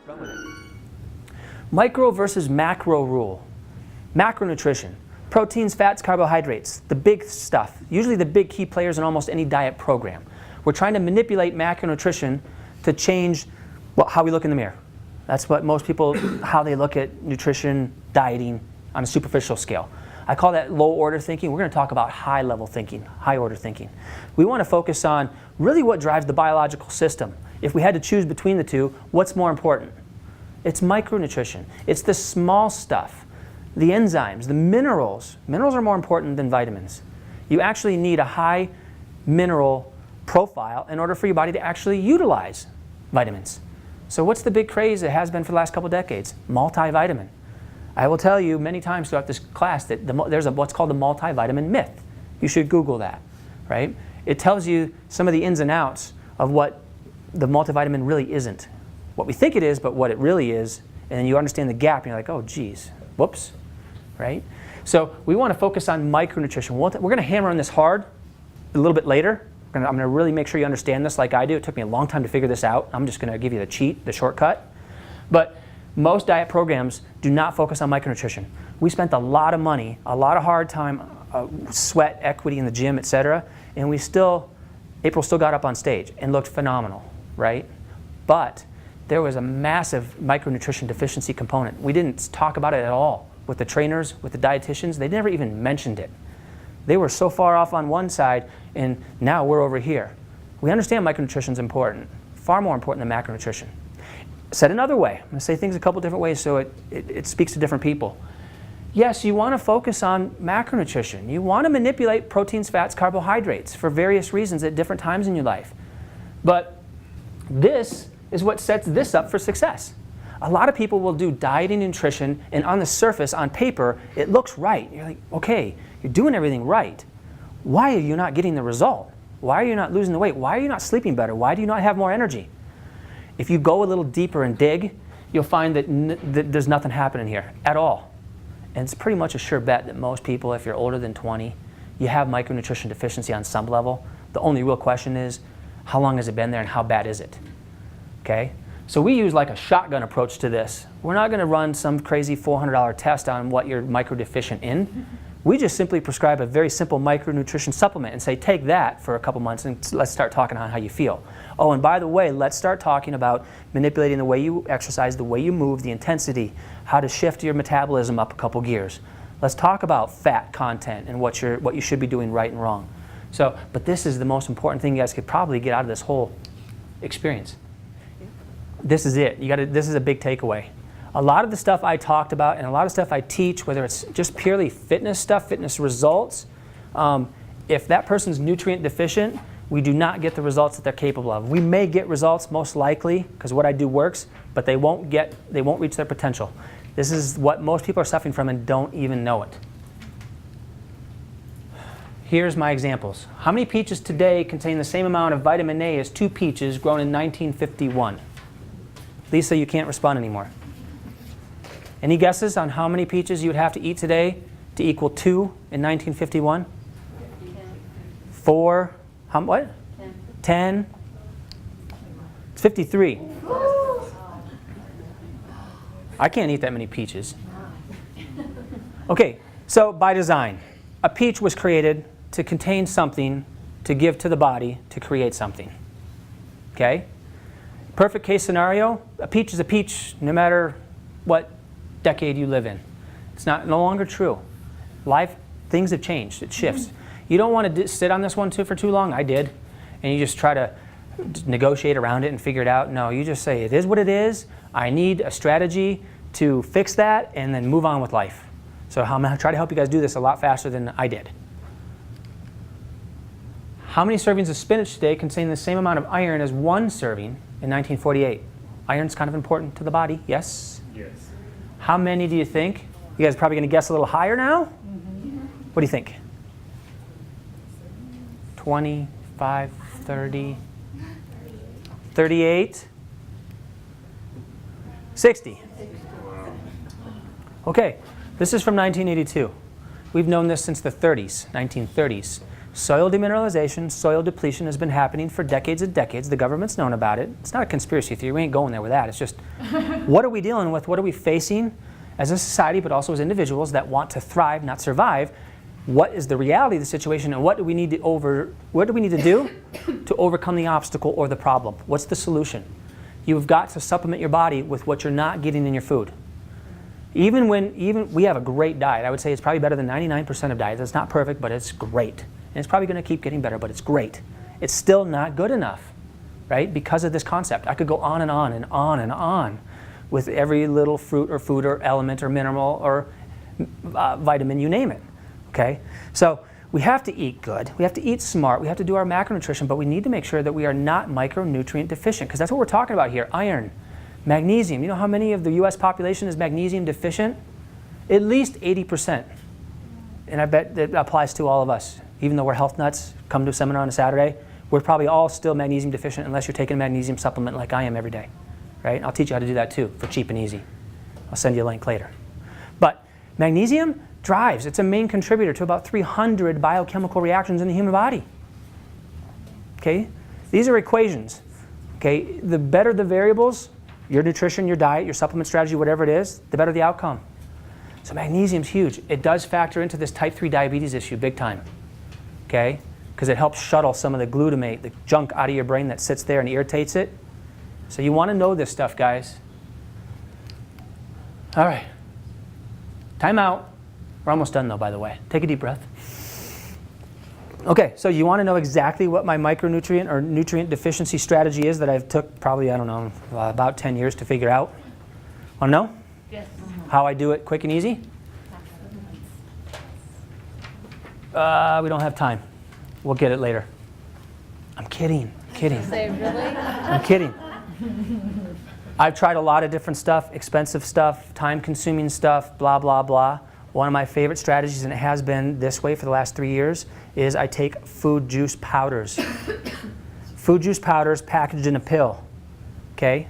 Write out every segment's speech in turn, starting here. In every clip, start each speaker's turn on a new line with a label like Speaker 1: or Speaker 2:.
Speaker 1: Run with it. Micro versus macro rule. Macronutrition. Proteins, fats, carbohydrates. The big stuff. Usually the big key players in almost any diet program. We're trying to manipulate macronutrition to change how we look in the mirror. That's what most people, how they look at nutrition, dieting on a superficial scale. I call that low order thinking. We're going to talk about high level thinking, high order thinking. We want to focus on really what drives the biological system. If we had to choose between the two, what's more important? It's micronutrition. It's the small stuff, the enzymes, the minerals. Minerals are more important than vitamins. You actually need a high mineral profile in order for your body to actually utilize vitamins. So what's the big craze? It has been for the last couple decades. Multivitamin. I will tell you many times throughout this class that there's what's called the multivitamin myth. You should Google that, right? It tells you some of the ins and outs of what the multivitamin really isn't. What we think it is, but what it really is, and then you understand the gap, and you're like, oh, geez, whoops, right? So we want to focus on micronutrition. We're going to hammer on this hard a little bit later. I'm going to really make sure you understand this like I do. It took me a long time to figure this out. I'm just going to give you the cheat, the shortcut. But most diet programs do not focus on micronutrition. We spent a lot of money, a lot of hard time, sweat, equity in the gym, etc., and April still got up on stage and looked phenomenal, right? But there was a massive micronutrition deficiency component. We didn't talk about it at all with the trainers, with the dietitians. They never even mentioned it. They were so far off on one side, and now we're over here. We understand micronutrition is important, far more important than macronutrition. Said another way, I'm going to say things a couple different ways so it speaks to different people. Yes, you want to focus on macronutrition. You want to manipulate proteins, fats, carbohydrates for various reasons at different times in your life. But this is what sets this up for success. A lot of people will do diet and nutrition, and on the surface, on paper, it looks right. You're like, okay, you're doing everything right. Why are you not getting the result? Why are you not losing the weight? Why are you not sleeping better? Why do you not have more energy? If you go a little deeper and dig, you'll find that there's nothing happening here at all. And it's pretty much a sure bet that most people, if you're older than 20, you have micronutrition deficiency on some level. The only real question is, how long has it been there and how bad is it? Okay? So we use like a shotgun approach to this. We're not going to run some crazy $400 test on what you're microdeficient in. We just simply prescribe a very simple micronutrition supplement and say, take that for a couple months and let's start talking on how you feel. Oh, and by the way, let's start talking about manipulating the way you exercise, the way you move, the intensity, how to shift your metabolism up a couple gears. Let's talk about fat content and what you should be doing right and wrong. So, but this is the most important thing you guys could probably get out of this whole experience. This is it. This is a big takeaway. A lot of the stuff I talked about and a lot of stuff I teach, whether it's just purely fitness stuff, fitness results, if that person's nutrient deficient, we do not get the results that they're capable of. We may get results most likely because what I do works, but they won't reach their potential. This is what most people are suffering from and don't even know it. Here's my examples. How many peaches today contain the same amount of vitamin A as 2 peaches grown in 1951? Lisa, you can't respond anymore. Any guesses on how many peaches you would have to eat today to equal 2 in 1951? 4, what? 10. It's 53. I can't eat that many peaches. Okay, so by design, a peach was created to contain something to give to the body to create something. Okay? Perfect case scenario, a peach is a peach no matter what decade you live in. It's no longer true. Things have changed. It shifts. You don't want to sit on this one for too long. I did. And you just try to negotiate around it and figure it out. No, you just say, it is what it is. I need a strategy to fix that and then move on with life. So I'm going to try to help you guys do this a lot faster than I did. How many servings of spinach today contain the same amount of iron as 1 serving in 1948? Iron's kind of important to the body, yes?
Speaker 2: Yes.
Speaker 1: How many do you think? You guys are probably going to guess a little higher now? What do you think? 25, 30, 38, 60. Okay, this is from 1982. We've known this since the 30s, 1930s. Soil demineralization, soil depletion has been happening for decades and decades. The government's known about it. It's not a conspiracy theory. We ain't going there with that. It's just, what are we dealing with? What are we facing as a society, but also as individuals that want to thrive, not survive? What is the reality of the situation, and what do we need to do to overcome the obstacle or the problem? What's the solution? You've got to supplement your body with what you're not getting in your food. Even we have a great diet. I would say it's probably better than 99% of diets. It's not perfect, but it's great. And it's probably going to keep getting better, but it's great. It's still not good enough, right? Because of this concept. I could go on and on and on and on with every little fruit or food or element or mineral or vitamin, you name it. Okay, so we have to eat good, we have to eat smart, we have to do our macronutrition, but we need to make sure that we are not micronutrient deficient, because that's what we're talking about here. Iron, magnesium. You know how many of the US population is magnesium deficient? At least 80%. And I bet that applies to all of us. Even though we're health nuts, come to a seminar on a Saturday, we're probably all still magnesium deficient unless you're taking a magnesium supplement like I am every day. Right? I'll teach you how to do that too for cheap and easy. I'll send you a link later. But magnesium drives. It's a main contributor to about 300 biochemical reactions in the human body. Okay? These are equations. Okay? The better the variables, your nutrition, your diet, your supplement strategy, whatever it is, the better the outcome. So magnesium's huge. It does factor into this type 3 diabetes issue big time. Okay? Because it helps shuttle some of the glutamate, the junk out of your brain that sits there and irritates it. So you want to know this stuff, guys. All right. Time out. We're almost done though, by the way. Take a deep breath. Okay, so you want to know exactly what my micronutrient or nutrient deficiency strategy is that I've took probably, I don't know, about 10 years to figure out? Want to know?
Speaker 2: Yes.
Speaker 1: How I do it quick and easy? We don't have time. We'll get it later. I'm kidding.
Speaker 2: Say, really?
Speaker 1: I'm kidding. I've tried a lot of different stuff, expensive stuff, time-consuming stuff, blah, blah, blah. One of my favorite strategies, and it has been this way for the last 3 years, is I take food juice powders. Food juice powders packaged in a pill. Okay?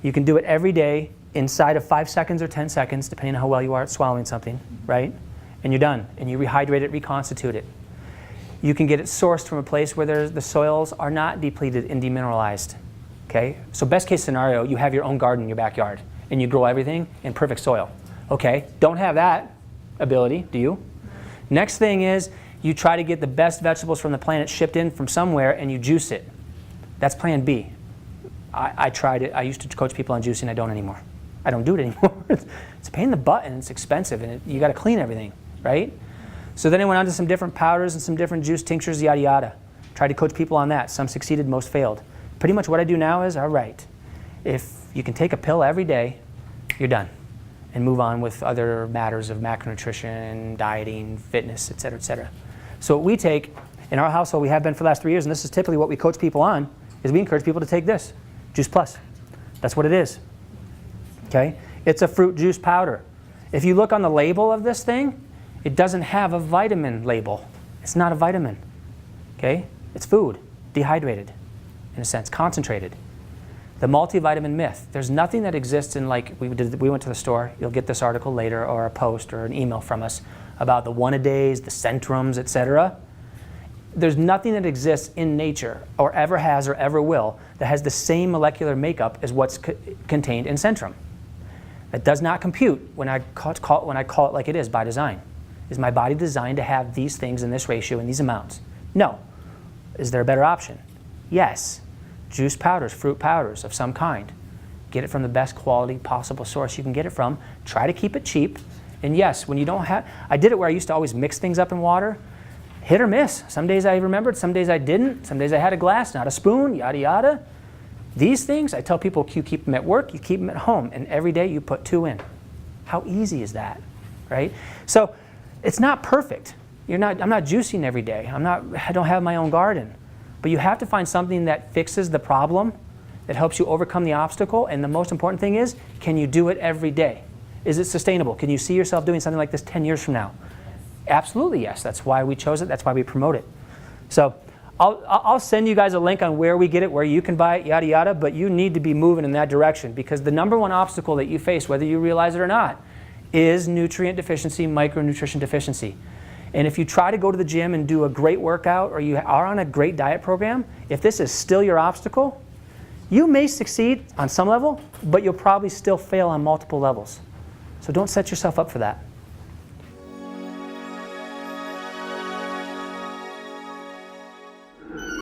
Speaker 1: You can do it every day inside of 5 seconds or 10 seconds, depending on how well you are at swallowing something, right? And you're done. And you rehydrate it, reconstitute it. You can get it sourced from a place where the soils are not depleted and demineralized. Okay? So best case scenario, you have your own garden in your backyard, and you grow everything in perfect soil. Okay? Don't have that ability, do you? Next thing is you try to get the best vegetables from the planet shipped in from somewhere and you juice it. That's plan B. I tried it. I used to coach people on juicing. I don't anymore. I don't do it anymore. It's a pain in the butt and it's expensive and you got to clean everything, right? So then I went on to some different powders and some different juice tinctures, yada yada. Tried to coach people on that. Some succeeded, most failed. Pretty much what I do now is, all right, if you can take a pill every day, you're done. And move on with other matters of macronutrition, dieting, fitness, et cetera, et cetera. So what we take, in our household, we have been for the last 3 years, and this is typically what we coach people on, is we encourage people to take this, Juice Plus. That's what it is. Okay? It's a fruit juice powder. If you look on the label of this thing, it doesn't have a vitamin label. It's not a vitamin. Okay? It's food, dehydrated, in a sense, concentrated. The multivitamin myth. There's nothing that exists in, like, we went to the store. You'll get this article later or a post or an email from us about the one-a-days, the Centrums, etc. There's nothing that exists in nature or ever has or ever will that has the same molecular makeup as what's contained in Centrum. That does not compute when I call it like it is by design. Is my body designed to have these things in this ratio and these amounts? No. Is there a better option? Yes. Juice powders, fruit powders of some kind. Get it from the best quality possible source you can get it from. Try to keep it cheap. And yes, when you don't have, I did it where I used to always mix things up in water. Hit or miss. Some days I remembered, some days I didn't. Some days I had a glass, not a spoon, yada yada. These things, I tell people, you keep them at work, you keep them at home, and every day you put 2 in. How easy is that, right? So it's not perfect. I'm not juicing every day. I don't have my own garden. But you have to find something that fixes the problem, that helps you overcome the obstacle, and the most important thing is, can you do it every day? Is it sustainable? Can you see yourself doing something like this 10 years from now? Absolutely yes. That's why we chose it. That's why we promote it. So I'll send you guys a link on where we get it, where you can buy it, yada yada, but you need to be moving in that direction because the number one obstacle that you face, whether you realize it or not, is nutrient deficiency, micronutrition deficiency. And if you try to go to the gym and do a great workout, or you are on a great diet program, if this is still your obstacle, you may succeed on some level, but you'll probably still fail on multiple levels. So don't set yourself up for that.